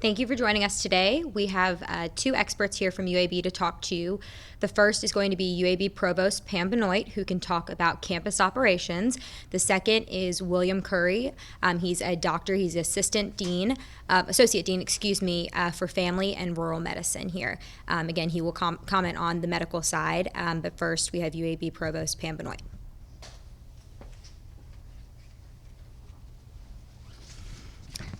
Thank you for joining us today. We have two experts here from UAB to talk to you. The first is going to be UAB provost Pam Benoit, who can talk about campus operations. The second is William Curry. He's a doctor. He's associate dean, for family and rural medicine here. Again, he will comment on the medical side, but first we have UAB provost Pam Benoit.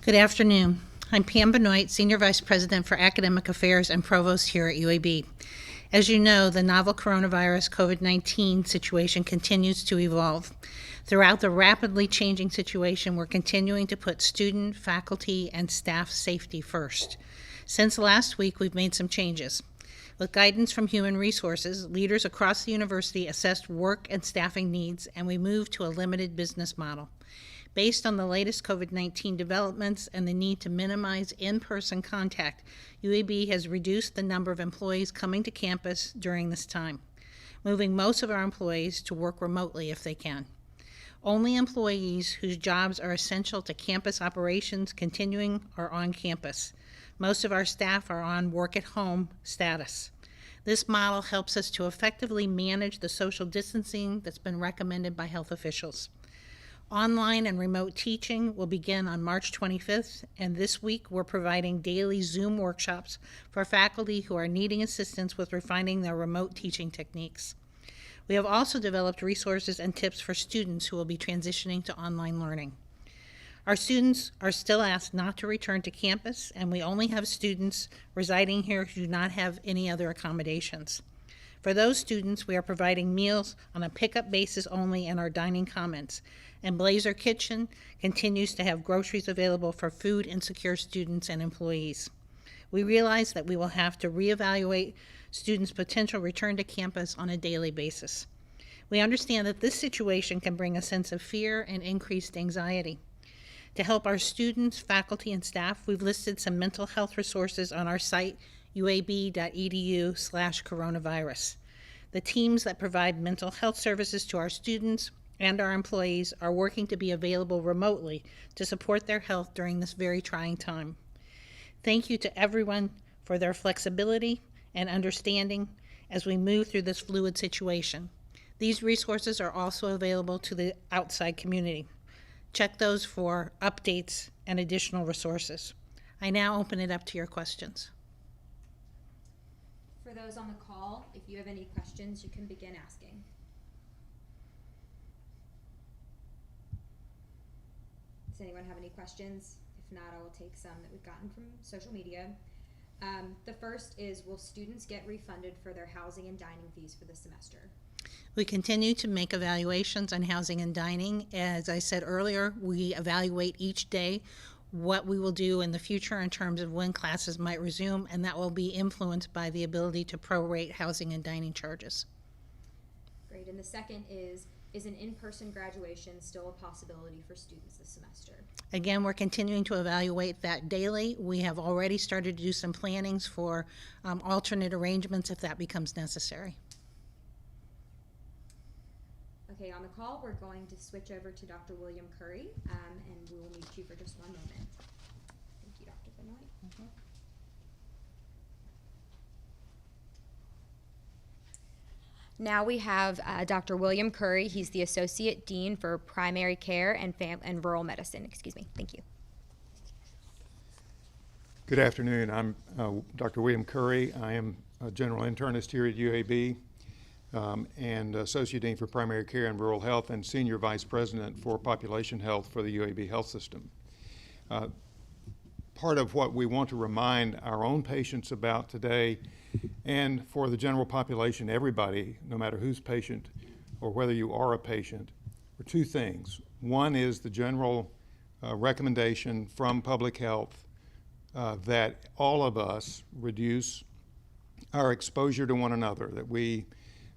Good afternoon. I'm Pam Benoit, Senior Vice President for Academic Affairs and Provost here at UAB. As you know, the novel coronavirus COVID-19 situation continues to evolve. Throughout the rapidly changing situation, we're continuing to put student, faculty, and staff safety first. Since last week, we've made some changes. With guidance from Human Resources, leaders across the university assessed work and staffing needs, and we moved to a limited business model. Based on the latest COVID-19 developments and the need to minimize in-person contact, UAB has reduced the number of employees coming to campus during this time, moving most of our employees to work remotely if they can. Only employees whose jobs are essential to campus operations continuing are on campus. Most of our staff are on work-at-home status. This model helps us to effectively manage the social distancing that's been recommended by health officials. Online and remote teaching will begin on March 25th, and this week we're providing daily Zoom workshops for faculty who are needing assistance with refining their remote teaching techniques. We have also developed resources and tips for students who will be transitioning to online learning. Our students are still asked not to return to campus, and we only have students residing here who do not have any other accommodations. For those students, we are providing meals on a pickup basis only in our dining commons, and Blazer Kitchen continues to have groceries available for food insecure students and employees. We realize that we will have to reevaluate students' potential return to campus on a daily basis. We understand that this situation can bring a sense of fear and increased anxiety. To help our students, faculty, and staff, we've listed some mental health resources on our site, uab.edu/coronavirus. The teams that provide mental health services to our students and our employees are working to be available remotely to support their health during this very trying time. Thank you to everyone for their flexibility and understanding as we move through this fluid situation. These resources are also available to the outside community. Check those for updates and additional resources. I now open it up to your questions. For those on the call, if you have any questions, you can begin asking. Does anyone have any questions? If not, I will take some that we've gotten from social media. The first is, will students get refunded for their housing and dining fees for the semester? We continue to make evaluations on housing and dining. As I said earlier, we evaluate each day what we will do in the future in terms of when classes might resume, and that will be influenced by the ability to prorate housing and dining charges. Great. And the second is an in-person graduation still a possibility for students this semester? Again, we're continuing to evaluate that daily. We have already started to do some plannings for alternate arrangements if that becomes necessary. Okay, on the call, we're going to switch over to Dr. William Curry, and we will mute you for just one moment. Thank you, Dr. Benoit. Mm-hmm. Now we have Dr. William Curry. He's the Associate Dean for Primary Care and Rural Medicine. Thank you. Good afternoon. I'm Dr. William Curry. I am a general internist here at UAB. And Associate Dean for Primary Care and Rural Health and Senior Vice President for Population Health for the UAB Health System. Part of what we want to remind our own patients about today, and for the general population, everybody, no matter who's patient or whether you are a patient, are two things. One is the general recommendation from public health that all of us reduce our exposure to one another, that we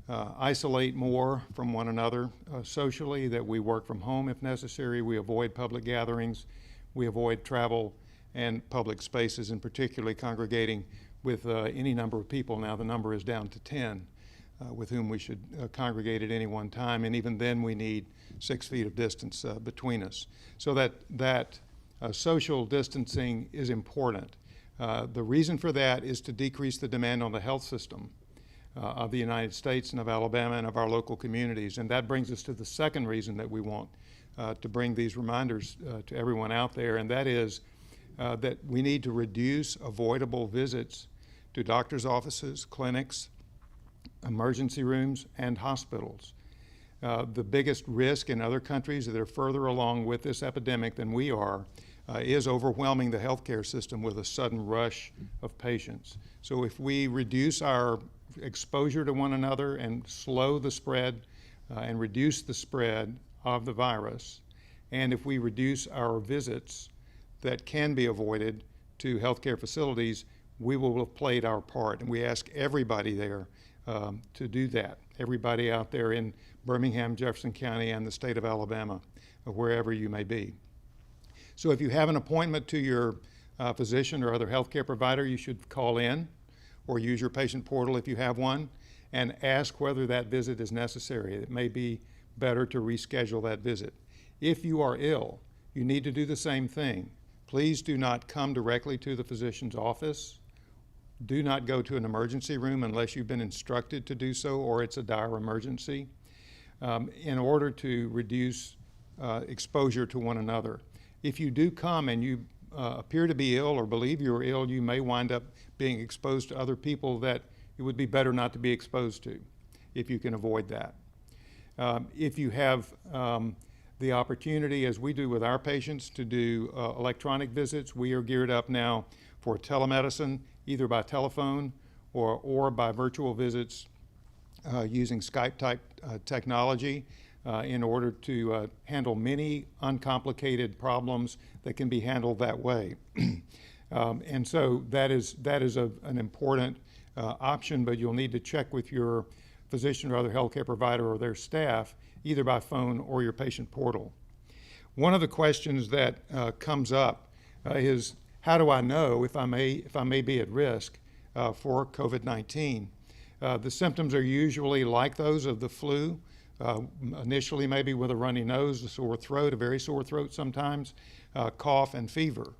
isolate more from one another socially, that we work from home if necessary, we avoid public gatherings, we avoid travel and public spaces, and particularly congregating with any number of people. Now the number is down to 10 with whom we should congregate at any one time, and even then we need 6 feet of distance between us. So that social distancing is important. The reason for that is to decrease the demand on the health system of the United States and of Alabama and of our local communities. And that brings us to the second reason that we want to bring these reminders to everyone out there, and that is that we need to reduce avoidable visits to doctors' offices, clinics, emergency rooms, and hospitals. The biggest risk in other countries that are further along with this epidemic than we are is overwhelming the healthcare system with a sudden rush of patients. So if we reduce our exposure to one another and slow the spread and reduce the spread of the virus, and if we reduce our visits that can be avoided to healthcare facilities, we will have played our part. And we ask everybody there to do that. Everybody out there in Birmingham, Jefferson County, and the state of Alabama, or wherever you may be. So if you have an appointment to your physician or other healthcare provider, you should call in or use your patient portal if you have one and ask whether that visit is necessary. It may be better to reschedule that visit. If you are ill, you need to do the same thing. Please do not come directly to the physician's office. Do not go to an emergency room unless you've been instructed to do so or it's a dire emergency, in order to reduce exposure to one another. If you do come and you appear to be ill or believe you're ill, you may wind up being exposed to other people that it would be better not to be exposed to, if you can avoid that. If you have the opportunity, as we do with our patients, to do electronic visits, we are geared up now for telemedicine, either by telephone or by virtual visits using Skype-type technology in order to handle many uncomplicated problems that can be handled that way. And so that is an important option, but you'll need to check with your physician or other healthcare provider or their staff, either by phone or your patient portal. One of the questions that comes up is, how do I know if I may be at risk for COVID-19? The symptoms are usually like those of the flu, initially maybe with a runny nose, a sore throat, a very sore throat sometimes, cough, and fever.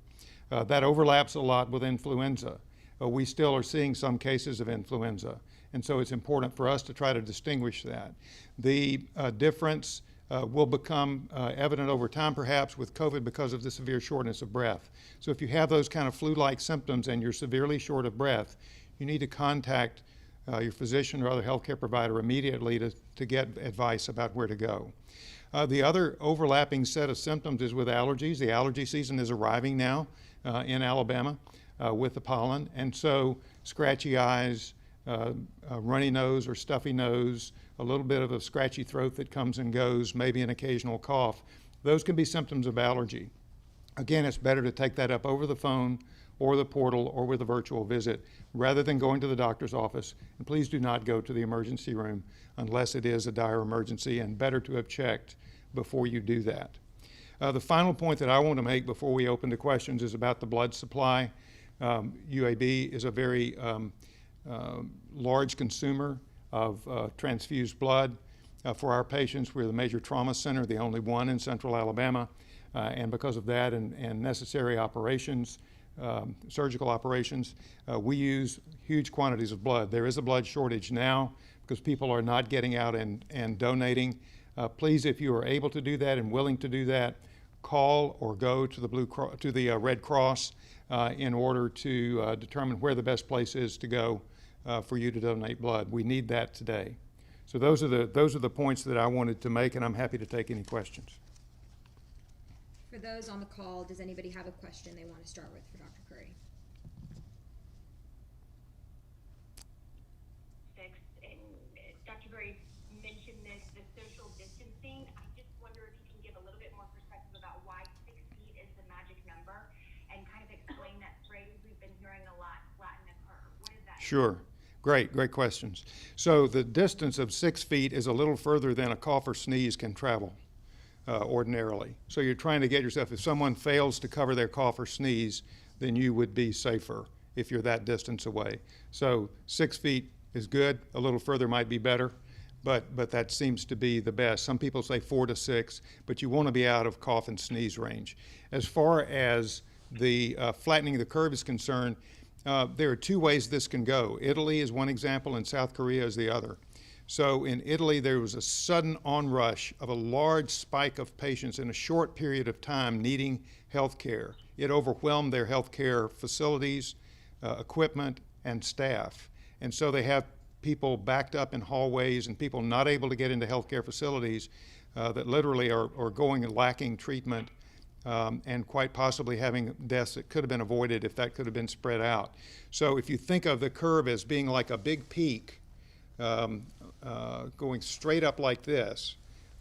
That overlaps a lot with influenza. We still are seeing some cases of influenza, and so it's important for us to try to distinguish that. The difference will become evident over time, perhaps, with COVID because of the severe shortness of breath. So if you have those kind of flu-like symptoms and you're severely short of breath, you need to contact your physician or other healthcare provider immediately to get advice about where to go. The other overlapping set of symptoms is with allergies. The allergy season is arriving now in Alabama with the pollen, and so scratchy eyes, runny nose or stuffy nose, a little bit of a scratchy throat that comes and goes, maybe an occasional cough. Those can be symptoms of allergy. Again, it's better to take that up over the phone or the portal or with a virtual visit rather than going to the doctor's office. And please do not go to the emergency room unless it is a dire emergency, and better to have checked before you do that. The final point that I want to make before we open to questions is about the blood supply. UAB is a very large consumer of transfused blood. For our patients, we're the major trauma center, the only one in central Alabama, and because of that and necessary operations, surgical operations, we use huge quantities of blood. There is a blood shortage now because people are not getting out and donating. Please, if you are able to do that and willing to do that, call or go to the Red Cross in order to determine where the best place is to go for you to donate blood. We need that today. So those are the points that I wanted to make, and I'm happy to take any questions. For those on the call, does anybody have a question they want to start with for Dr. Curry? And Dr. Curry mentioned the social distancing. I just wonder if you can give a little bit more perspective about why 6 feet is the magic number and kind of explain that phrase we've been hearing a lot, flatten the curve. What is that? Sure. Great questions. So the distance of 6 feet is a little further than a cough or sneeze can travel ordinarily. So you're trying to get yourself, if someone fails to cover their cough or sneeze, then you would be safer if you're that distance away. So 6 feet is good. A little further might be better, but that seems to be the best. Some people say 4 to 6, but you want to be out of cough and sneeze range. As far as the flattening of the curve is concerned, there are two ways this can go. Italy is one example and South Korea is the other. So in Italy, there was a sudden onrush of a large spike of patients in a short period of time needing health care. It overwhelmed their health care facilities, equipment, and staff. And so they have people backed up in hallways and people not able to get into healthcare facilities that literally are going and lacking treatment and quite possibly having deaths that could have been avoided if that could have been spread out. So if you think of the curve as being like a big peak going straight up like this,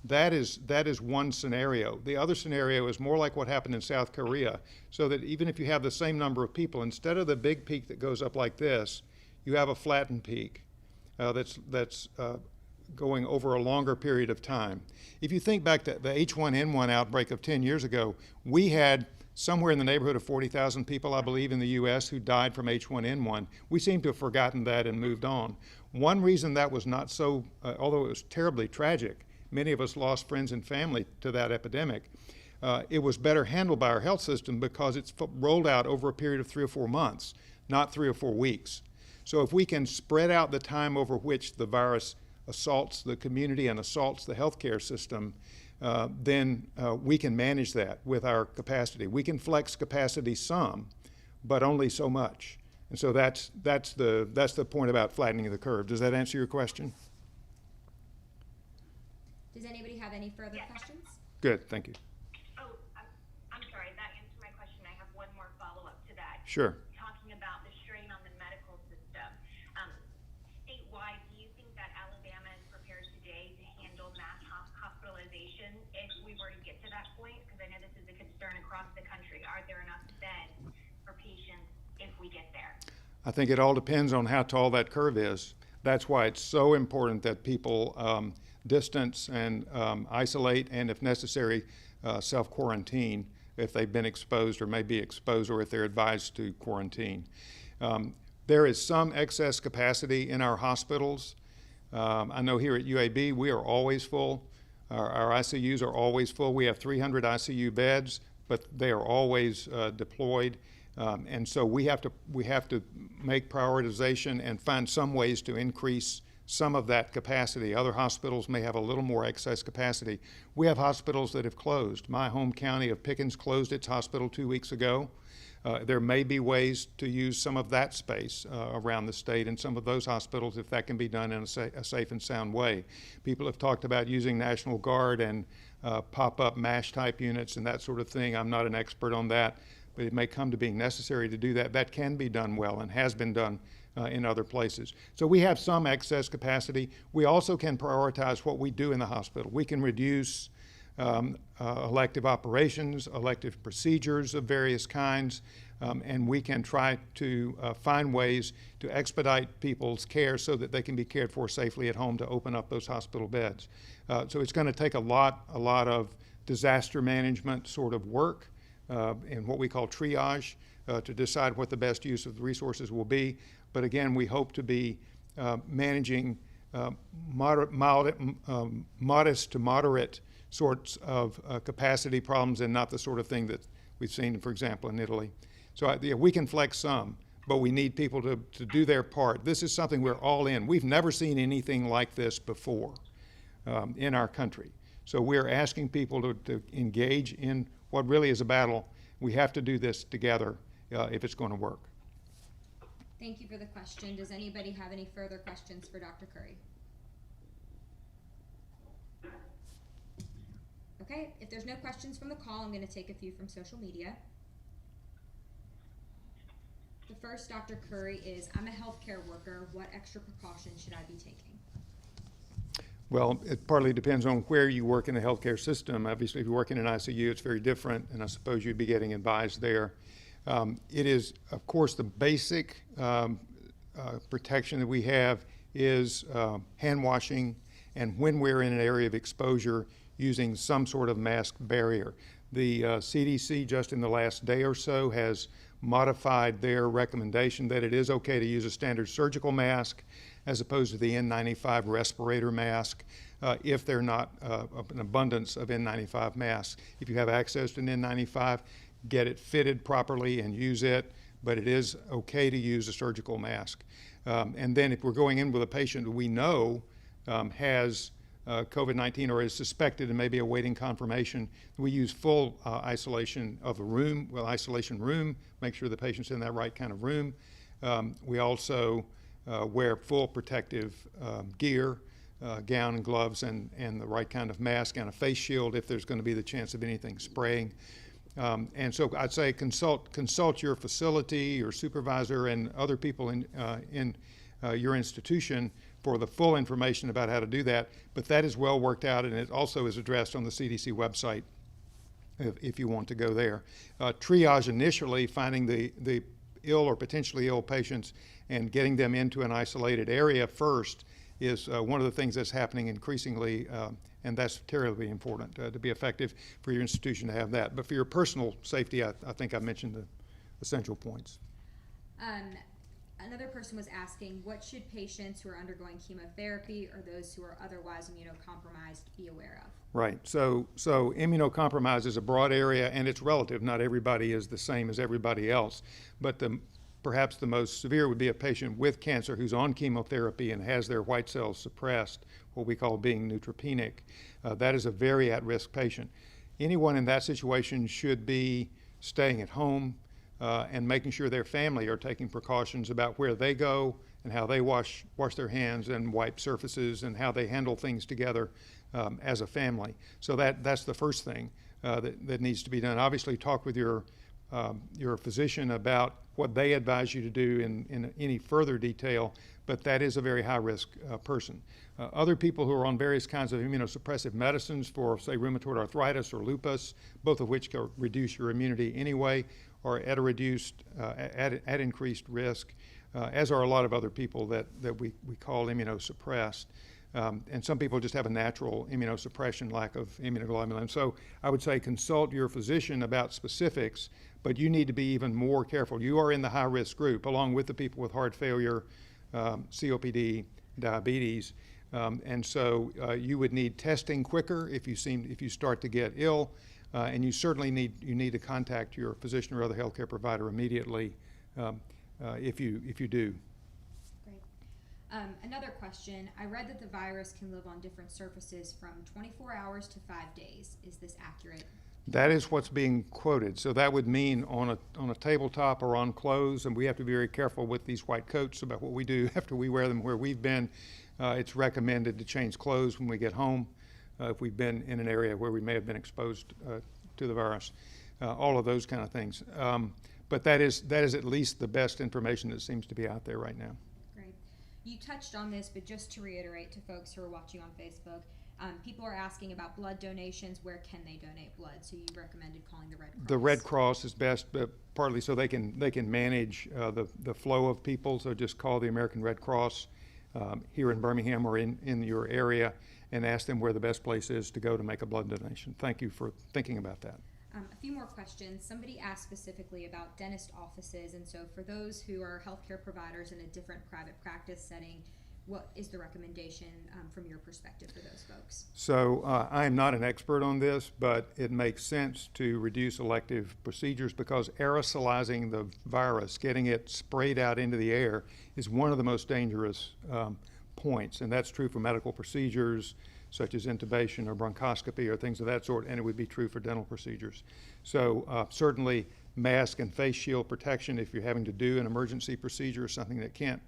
that is one scenario. The other scenario is more like what happened in South Korea, so that even if you have the same number of people, instead of the big peak that goes up like this, you have a flattened peak that's going over a longer period of time. If you think back to the H1N1 outbreak of 10 years ago, we had somewhere in the neighborhood of 40,000 people, I believe, in the U.S. who died from H1N1. We seem to have forgotten that and moved on. One reason that was not so, although it was terribly tragic, many of us lost friends and family to that epidemic, it was better handled by our health system because it's rolled out over a period of 3 or 4 months, not 3 or 4 weeks. So if we can spread out the time over which the virus assaults the community and assaults the healthcare system, then we can manage that with our capacity. We can flex capacity some, but only so much. And so that's the point about flattening the curve. Does that answer your question? Does anybody have any further questions? Good, thank you. Oh, I'm sorry, that answered my question. I have one more follow-up to that. Sure. Talking about the strain on the medical system. Statewide, do you think that Alabama is prepared today to handle mass hospitalization if we were to get to that point? Because I know this is a concern across the country. Are there enough beds for patients if we get there? I think it all depends on how tall that curve is. That's why it's so important that people distance and isolate, and if necessary, self-quarantine if they've been exposed or may be exposed, or if they're advised to quarantine. There is some excess capacity in our hospitals. I know here at UAB we are always full. Our ICUs are always full. We have 300 ICU beds, but they are always deployed. And so we have to make prioritization and find some ways to increase some of that capacity. Other hospitals may have a little more excess capacity. We have hospitals that have closed. My home county of Pickens closed its hospital 2 weeks ago. There may be ways to use some of that space around the state and some of those hospitals if that can be done in a safe and sound way. People have talked about using National Guard and pop-up MASH type units and that sort of thing. I'm not an expert on that, but it may come to being necessary to do that. That can be done well and has been done in other places. So we have some excess capacity. We also can prioritize what we do in the hospital. We can reduce elective operations, elective procedures of various kinds, and we can try to find ways to expedite people's care so that they can be cared for safely at home to open up those hospital beds. So it's going to take a lot of disaster management sort of work and what we call triage to decide what the best use of the resources will be. But again, we hope to be managing modest to moderate sorts of capacity problems and not the sort of thing that we've seen, for example, in Italy. So yeah, we can flex some, but we need people to do their part. This is something we're all in. We've never seen anything like this before in our country. So we're asking people to engage in what really is a battle. We have to do this together if it's going to work. Thank you for the question. Does anybody have any further questions for Dr. Curry? Okay, if there's no questions from the call, I'm going to take a few from social media. The first, Dr. Curry, is I'm a healthcare worker. What extra precautions should I be taking? Well, it partly depends on where you work in the healthcare system. Obviously, if you work in an ICU, it's very different, and I suppose you'd be getting advised there. It is, of course, the basic protection that we have is hand washing, and when we're in an area of exposure, using some sort of mask barrier. The CDC just in the last day or so has modified their recommendation that it is okay to use a standard surgical mask as opposed to the N95 respirator mask if they're not an abundance of N95 masks. If you have access to an N95, get it fitted properly and use it, but it is okay to use a surgical mask. And then if we're going in with a patient that we know has COVID-19 or is suspected and maybe awaiting confirmation, we use full isolation of the room, isolation room, make sure the patient's in that right kind of room. We also wear full protective gear, gown and gloves, and the right kind of mask and a face shield if there's going to be the chance of anything spraying. And so I'd say consult your facility, your supervisor, and other people in your institution for the full information about how to do that. But that is well worked out, and it also is addressed on the CDC website if you want to go there. Triage initially, finding the ill or potentially ill patients and getting them into an isolated area first is one of the things that's happening increasingly, and that's terribly important to be effective for your institution to have that. But for your personal safety, I think I mentioned the essential points. Another person was asking, what should patients who are undergoing chemotherapy or those who are otherwise immunocompromised be aware of? Right. So immunocompromised is a broad area, and it's relative. Not everybody is the same as everybody else. But perhaps the most severe would be a patient with cancer who's on chemotherapy and has their white cells suppressed, what we call being neutropenic. That is a very at-risk patient. Anyone in that situation should be staying at home and making sure their family are taking precautions about where they go and how they wash their hands and wipe surfaces and how they handle things together as a family. So that's the first thing that needs to be done. Obviously, talk with your physician about what they advise you to do in any further detail, but that is a very high-risk person. Other people who are on various kinds of immunosuppressive medicines for, say, rheumatoid arthritis or lupus, both of which can reduce your immunity anyway, are at at increased risk, as are a lot of other people that we call immunosuppressed. And some people just have a natural immunosuppression, lack of immunoglobulin. So I would say consult your physician about specifics, but you need to be even more careful. You are in the high-risk group, along with the people with heart failure, COPD, diabetes, and so you would need testing quicker if you start to get ill, and you certainly need to contact your physician or other healthcare provider immediately if you do. Another question, I read that the virus can live on different surfaces from 24 hours to 5 days. Is this accurate? That is what's being quoted. So that would mean on a tabletop or on clothes, and we have to be very careful with these white coats about what we do after we wear them where we've been. It's recommended to change clothes when we get home if we've been in an area where we may have been exposed to the virus, all of those kind of things. But that is at least the best information that seems to be out there right now. You touched on this, but just to reiterate to folks who are watching on Facebook, people are asking about blood donations. Where can they donate blood? So you recommended calling the Red Cross. The Red Cross is best, but partly so they can manage the flow of people. So just call the American Red Cross here in Birmingham or in your area and ask them where the best place is to go to make a blood donation. Thank you for thinking about that. A few more questions. Somebody asked specifically about dentist offices, and so for those who are healthcare providers in a different private practice setting, what is the recommendation from your perspective for those folks? So I am not an expert on this, but it makes sense to reduce elective procedures because aerosolizing the virus, getting it sprayed out into the air, is one of the most dangerous points, and that's true for medical procedures such as intubation or bronchoscopy or things of that sort, and it would be true for dental procedures. So certainly mask and face shield protection if you're having to do an emergency procedure, something that can't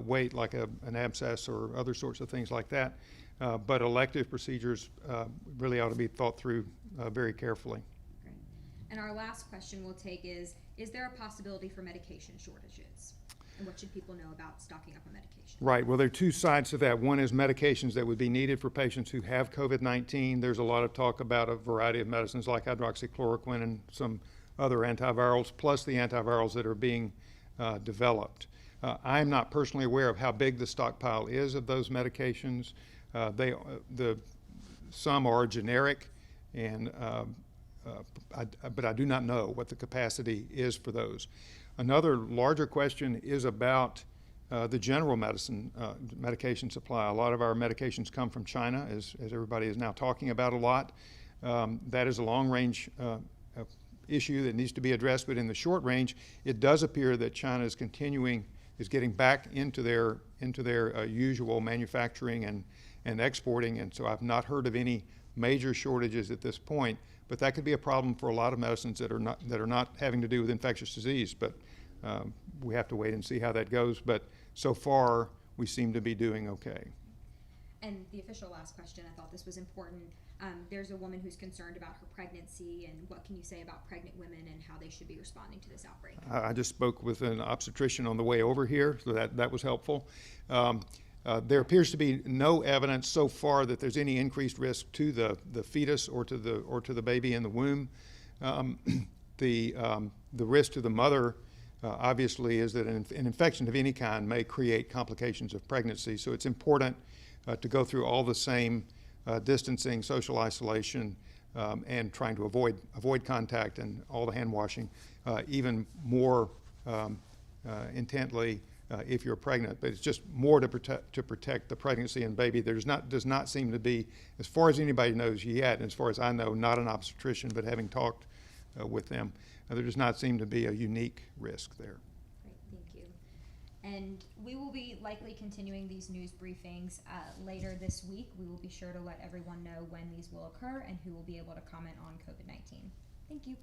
wait, like an abscess or other sorts of things like that. But elective procedures really ought to be thought through very carefully. Great. And our last question we'll take is there a possibility for medication shortages? And what should people know about stocking up on medication? Right. Well, there are two sides to that. One is medications that would be needed for patients who have COVID-19. There's a lot of talk about a variety of medicines like hydroxychloroquine and some other antivirals, plus the antivirals that are being developed. I'm not personally aware of how big the stockpile is of those medications. Some are generic, and but I do not know what the capacity is for those. Another larger question is about the general medication supply. A lot of our medications come from China, as everybody is now talking about a lot. That is a long-range issue that needs to be addressed, but in the short range, it does appear that China is getting back into their usual manufacturing and exporting, and so I've not heard of any major shortages at this point. But that could be a problem for a lot of medicines that are not having to do with infectious disease. But we have to wait and see how that goes. But so far, we seem to be doing okay. And the official last question, I thought this was important. There's a woman who's concerned about her pregnancy, and what can you say about pregnant women and how they should be responding to this outbreak? I just spoke with an obstetrician on the way over here, so that was helpful. There appears to be no evidence so far that there's any increased risk to the fetus or to the baby in the womb. The risk to the mother obviously is that an infection of any kind may create complications of pregnancy. So it's important to go through all the same distancing, social isolation, and trying to avoid contact and all the hand washing even more intently if you're pregnant. But it's just more to protect the pregnancy and baby. Does not seem to be, as far as anybody knows yet, and as far as I know, not an obstetrician, but having talked with them, there does not seem to be a unique risk there. Great, thank you. And we will be likely continuing these news briefings later this week. We will be sure to let everyone know when these will occur and who will be able to comment on COVID-19. Thank you.